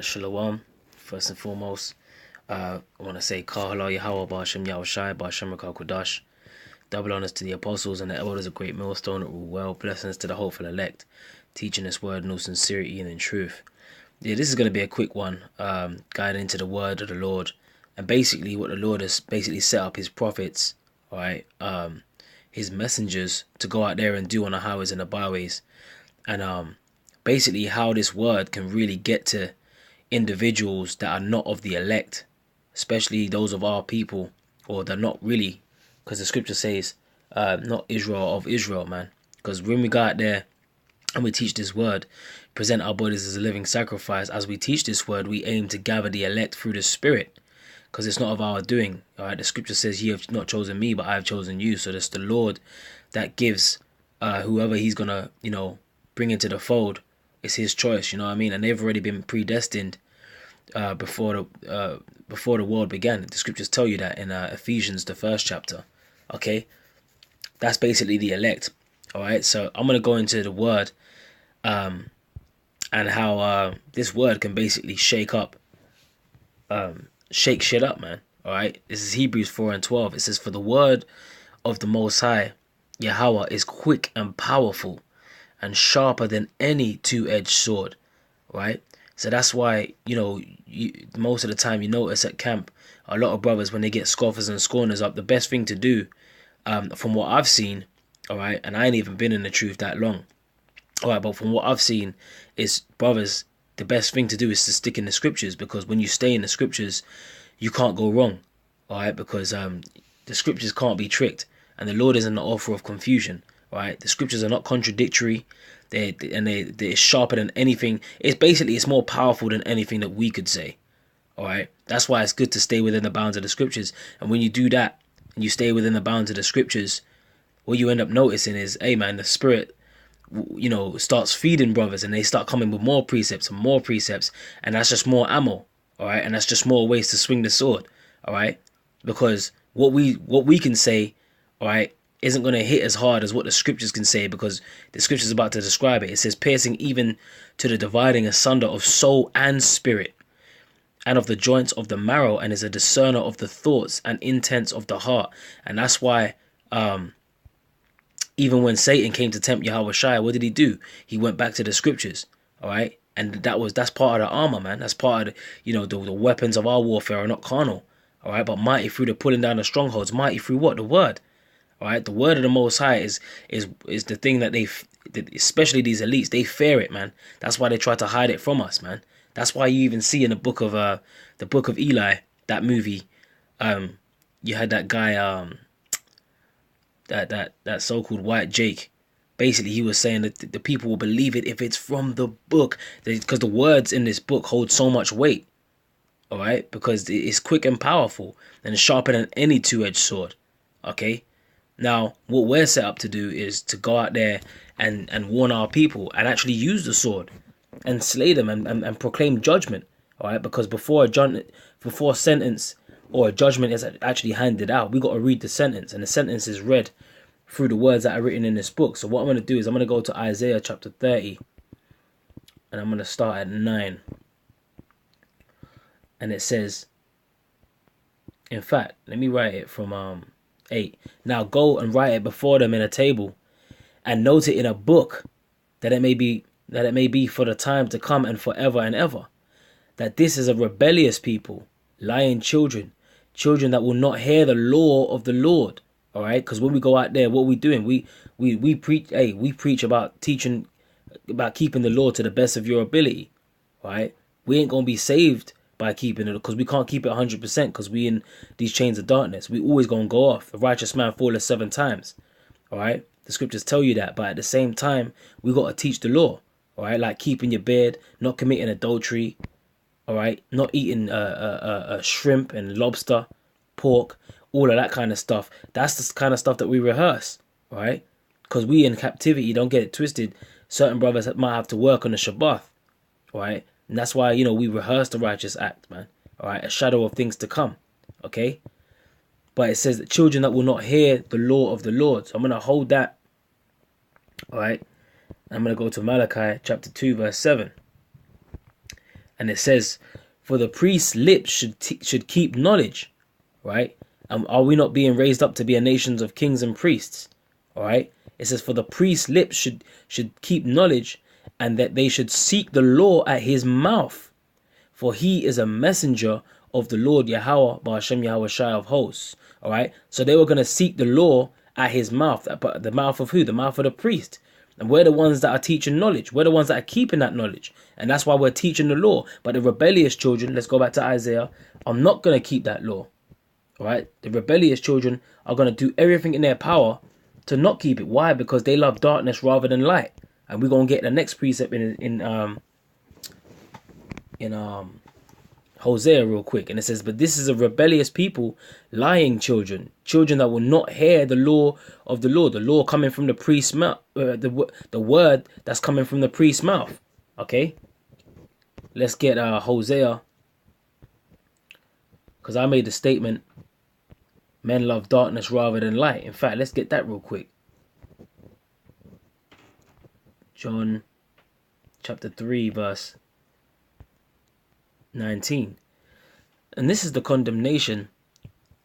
Shalom. First and foremost, I want to say Kahala Yahweh Ba'Shem Yahushai Ba'Shem Rakal double honors to the apostles and the elders of Great Millstone that rule well. Blessings to the hopeful elect, teaching this word in all sincerity and in truth. Yeah, this is going to be a quick one, guiding into the word of the Lord. And basically what the Lord has basically set up his prophets, right, his messengers to go out there and do on the highways and the byways. And basically how this word can really get to individuals that are not of the elect, especially those of our people, or they're not really, because the scripture says not Israel of Israel, man. Because when we go out there and we teach this word, present our bodies as a living sacrifice, as we teach this word, we aim to gather the elect through the Spirit, because it's not of our doing. All right, the scripture says, "You have not chosen me, but I have chosen you." So that's the Lord that gives whoever he's gonna, bring into the fold. It's his choice, you know what I mean? And they've already been predestined before the world began. The scriptures tell you that in Ephesians, the 1st chapter. Okay, that's basically the elect. All right, so I'm gonna go into the word, and how this word can basically shake shit up, man. All right, this is Hebrews 4:12. It says, "For the word of the Most High Yahweh is quick and powerful, and sharper than any two-edged sword," right? So that's why, most of the time you notice at camp, a lot of brothers, when they get scoffers and scorners up, the best thing to do, from what I've seen, all right, and I ain't even been in the truth that long, all right, but from what I've seen is, brothers, the best thing to do is to stick in the scriptures, because when you stay in the scriptures, you can't go wrong, all right, because the scriptures can't be tricked, and the Lord isn't the author of confusion. Right, the scriptures are not contradictory. They're sharper than anything. It's more powerful than anything that we could say. All right, that's why it's good to stay within the bounds of the scriptures. And when you do that, and you stay within the bounds of the scriptures, what you end up noticing is, hey man, the Spirit, starts feeding brothers, and they start coming with more precepts, and that's just more ammo. All right, and that's just more ways to swing the sword. All right, because what we can say, all right, isn't going to hit as hard as what the scriptures can say, because the scripture is about to describe it. It says, "Piercing even to the dividing asunder of soul and spirit, and of the joints of the marrow, and is a discerner of the thoughts and intents of the heart." And that's why even when Satan came to tempt Yahweh, what did he do? He went back to the scriptures, all right? And that's part of the armor, man. That's part of the weapons of our warfare are not carnal, all right, but mighty through the pulling down the strongholds. Mighty through what? The word. All right, the word of the Most High is the thing that especially these elites, they fear it, man. That's why they try to hide it from us, man. That's why you even see in the book of Eli, that movie, you had that guy, that so-called white Jake. Basically, he was saying that the people will believe it if it's from the book, because the words in this book hold so much weight. All right, because it's quick and powerful and sharper than any two-edged sword. Okay. Now, what we're set up to do is to go out there and warn our people and actually use the sword and slay them and proclaim judgment. All right, because before a sentence or a judgment is actually handed out, we got to read the sentence, and the sentence is read through the words that are written in this book. So what I'm going to do is I'm going to go to Isaiah chapter 30, and I'm going to start at 9. And it says, in fact, let me write it from 8. "Now go and write it before them in a table, and note it in a book, that it may be for the time to come and forever and ever, that this is a rebellious people, lying children that will not hear the law of the Lord." All right, because when we go out there, what we doing? We preach. Hey, we preach about teaching, about keeping the law to the best of your ability. All right, we ain't gonna be saved by keeping it, because we can't keep it 100%, because we in these chains of darkness. We always gonna go off. The righteous man falleth 7 times. All right, the scriptures tell you that, but at the same time, we got to teach the law. All right, like keeping your beard, not committing adultery, all right, not eating shrimp and lobster, pork, all of that kind of stuff. That's the kind of stuff that we rehearse, all right, because we in captivity. Don't get it twisted. Certain brothers might have to work on the Shabbat, all right. And that's why, we rehearse the righteous act, man. All right, a shadow of things to come. Okay. But it says that children that will not hear the law of the Lord. So I'm going to hold that. All right. I'm going to go to Malachi chapter 2, verse 7. And it says, for the priest's lips should keep knowledge, right? Are we not being raised up to be a nation of kings and priests? All right. It says, for the priest's lips should keep knowledge, and that they should seek the law at his mouth. For he is a messenger of the Lord Yahweh, Ba'ashem Yahweh Shai of hosts. All right. So they were going to seek the law at his mouth. But the mouth of who? The mouth of the priest. And we're the ones that are teaching knowledge. We're the ones that are keeping that knowledge. And that's why we're teaching the law. But the rebellious children, let's go back to Isaiah, are not going to keep that law. All right. The rebellious children are going to do everything in their power to not keep it. Why? Because they love darkness rather than light. And we're going to get the next precept in Hosea real quick. And it says, but this is a rebellious people, lying children that will not hear the law of the law coming from the priest's mouth, the word that's coming from the priest's mouth. Okay, let's get Hosea, because I made the statement, men love darkness rather than light. In fact, let's get that real quick. John chapter 3 verse 19. And this is the condemnation,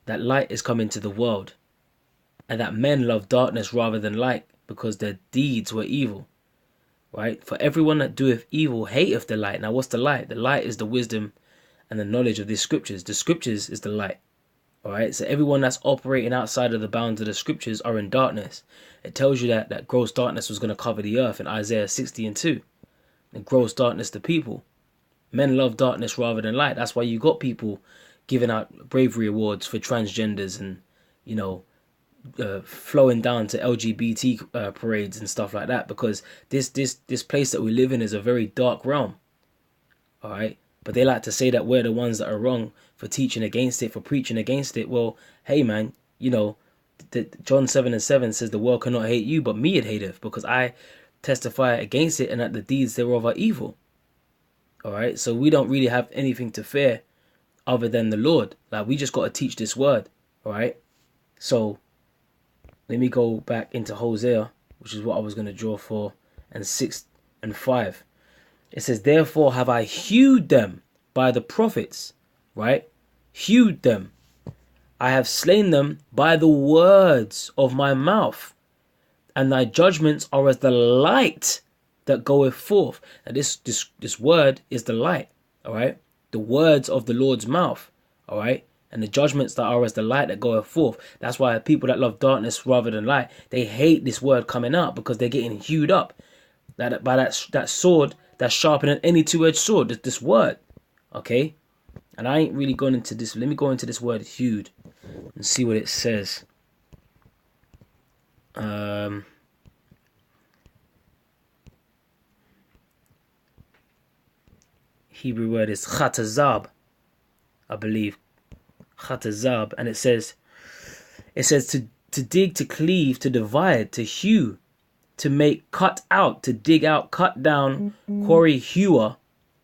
that light is come into the world, and that men love darkness rather than light, because their deeds were evil. Right? For everyone that doeth evil hateth the light. Now what's the light? The light is the wisdom and the knowledge of the scriptures. The scriptures is the light. All right? So everyone that's operating outside of the bounds of the scriptures are in darkness. It tells you that gross darkness was going to cover the earth in Isaiah 60:2. And gross darkness to people. Men love darkness rather than light. That's why you got people giving out bravery awards for transgenders and, flowing down to LGBT parades and stuff like that, because this place that we live in is a very dark realm. All right. But they like to say that we're the ones that are wrong for teaching against it, for preaching against it. Well, hey, man, John 7:7 says the world cannot hate you, but me it hateth, because I testify against it, and that the deeds thereof are evil. All right, so we don't really have anything to fear other than the Lord. Like, we just got to teach this word. All right, so let me go back into Hosea, which is what I was going to draw for, and 6 and 5. It says, therefore have I hewed them by the prophets, right? Hewed them. I have slain them by the words of my mouth, and thy judgments are as the light that goeth forth. And this word is the light, all right? The words of the Lord's mouth, all right? And the judgments that are as the light that goeth forth. That's why people that love darkness rather than light, they hate this word coming out, because they're getting hewed up by that sword that's sharper than any two-edged sword, this word, okay? And I ain't really gone into this. Let me go into this word hewed and see what it says. Hebrew word is chatazab, I believe. Chatazab. And it says to dig, to cleave, to divide, to hew, to make, cut out, to dig out, cut down, quarry, hewer,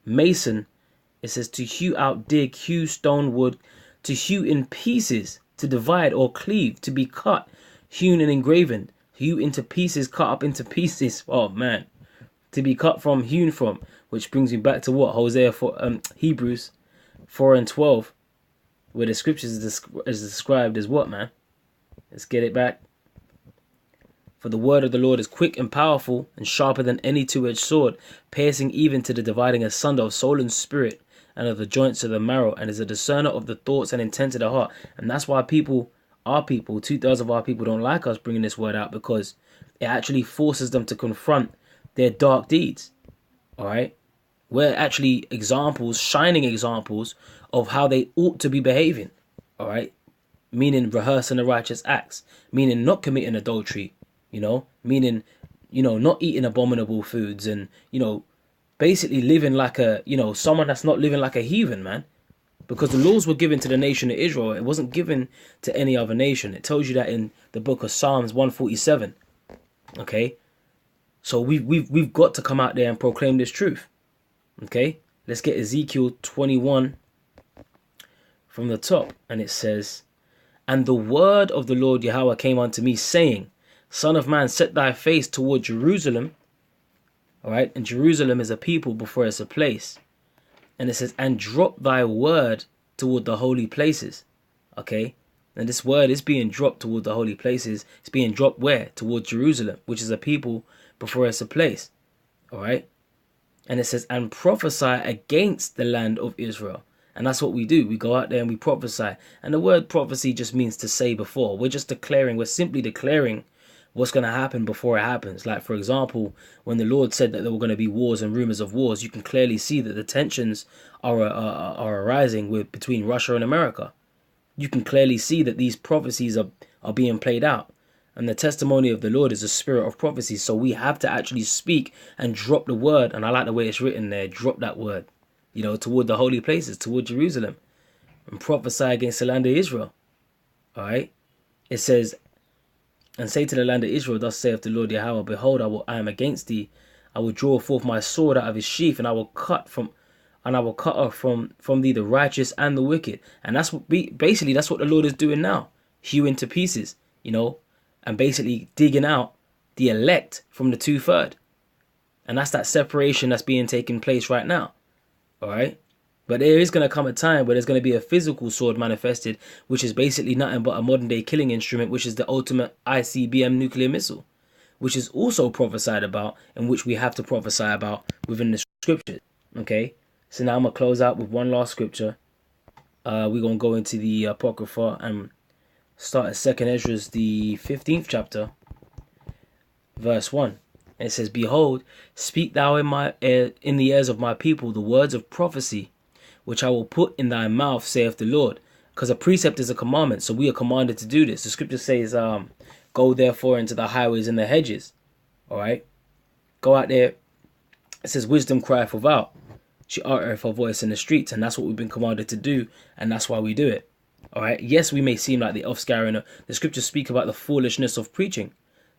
mason. It says to hew out, dig, hew stone, wood, to hew in pieces, to divide or cleave, to be cut, hewn and engraven, hew into pieces, cut up into pieces. Oh man, to be cut from, hewn from, which brings me back to what Hebrews 4:12, where the scriptures is described as what, man? Let's get it back. For the word of the Lord is quick and powerful and sharper than any two-edged sword, piercing even to the dividing asunder of soul and spirit, and of the joints of the marrow, and is a discerner of the thoughts and intent of the heart. And that's why our people, 2/3 of our people don't like us bringing this word out, because it actually forces them to confront their dark deeds. All right? We're actually examples, shining examples of how they ought to be behaving. All right? Meaning rehearsing the righteous acts, meaning not committing adultery, meaning, not eating abominable foods, and, basically living like someone that's not living like a heathen, man. Because the laws were given to the nation of Israel. It wasn't given to any other nation. It tells you that in the book of Psalms 147. Okay? So we've got to come out there and proclaim this truth. Okay? Let's get Ezekiel 21 from the top. And it says, and the word of the Lord Yahweh came unto me, saying, Son of man, set thy face toward Jerusalem. All right? And Jerusalem is a people before it's a place. And it says, and drop thy word toward the holy places. Okay. And this word is being dropped toward the holy places. It's being dropped where? Toward Jerusalem, which is a people before it's a place. All right. And it says, and prophesy against the land of Israel. And that's what we do. We go out there and we prophesy. And the word prophecy just means to say before. We're just declaring. We're simply declaring what's going to happen before it happens. Like, for example, when the Lord said that there were going to be wars and rumors of wars, you can clearly see that the tensions are arising between Russia and America. You can clearly see that these prophecies are being played out. And the testimony of the Lord is a spirit of prophecy. So we have to actually speak and drop the word. And I like the way it's written there. Drop that word, toward the holy places, toward Jerusalem, and prophesy against the land of Israel. All right. It says, and say to the land of Israel, thus saith the Lord Yahweh, behold, I am against thee. I will draw forth my sword out of his sheath, and I will cut off from thee the righteous and the wicked. And that's what that's what the Lord is doing now, hewing to pieces, and basically digging out the elect from the 2/3. And that's that separation that's being taken place right now. All right. But there is going to come a time where there's going to be a physical sword manifested, which is basically nothing but a modern day killing instrument, which is the ultimate ICBM nuclear missile, which is also prophesied about, and which we have to prophesy about within the scriptures. Okay. So now I'm going to close out with one last scripture. We're going to go into the Apocrypha and start at 2nd Ezra, the 15th chapter, verse 1. And it says, behold, speak thou in the ears of my people the words of prophecy, which I will put in thy mouth, saith the Lord. Because a precept is a commandment, so we are commanded to do this. The scripture says, go therefore into the highways and the hedges. All right. Go out there. It says, wisdom crieth without. She uttereth her voice in the streets. And that's what we've been commanded to do. And that's why we do it. All right. Yes, we may seem like the offscouring. The scriptures speak about the foolishness of preaching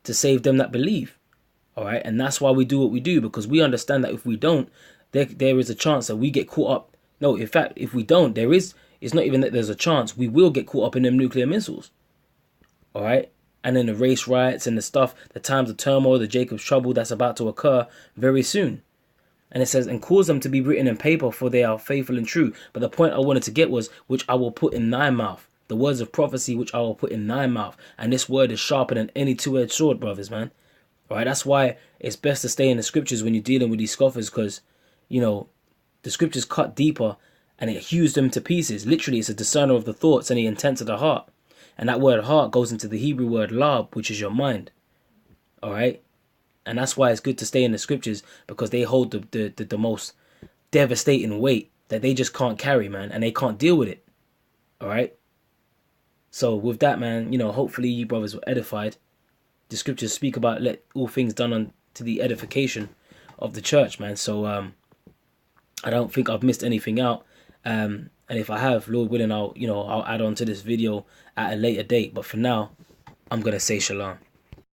to save them that believe. All right. And that's why we do what we do, because we understand that if we don't, there is a chance that we get caught up. No, in fact, if we don't, it's not even that there's a chance. We will get caught up in them nuclear missiles. All right. And then the race riots and the stuff, the times of turmoil, the Jacob's trouble that's about to occur very soon. And it says, and cause them to be written in paper, for they are faithful and true. But the point I wanted to get was, which I will put in thy mouth. The words of prophecy, which I will put in thy mouth. And this word is sharper than any two-edged sword, brothers, man. All right. That's why it's best to stay in the scriptures when you're dealing with these scoffers, because, the scriptures cut deeper and it hews them to pieces. Literally, it's a discerner of the thoughts and the intents of the heart. And that word heart goes into the Hebrew word lab, which is your mind. All right. And that's why it's good to stay in the scriptures, because they hold the most devastating weight that they just can't carry, man. And they can't deal with it. All right. So with that, man, hopefully you brothers were edified. The scriptures speak about let all things done unto the edification of the church, man. So, I don't think I've missed anything out. And if I have, Lord willing, I'll add on to this video at a later date. But for now, I'm going to say shalom.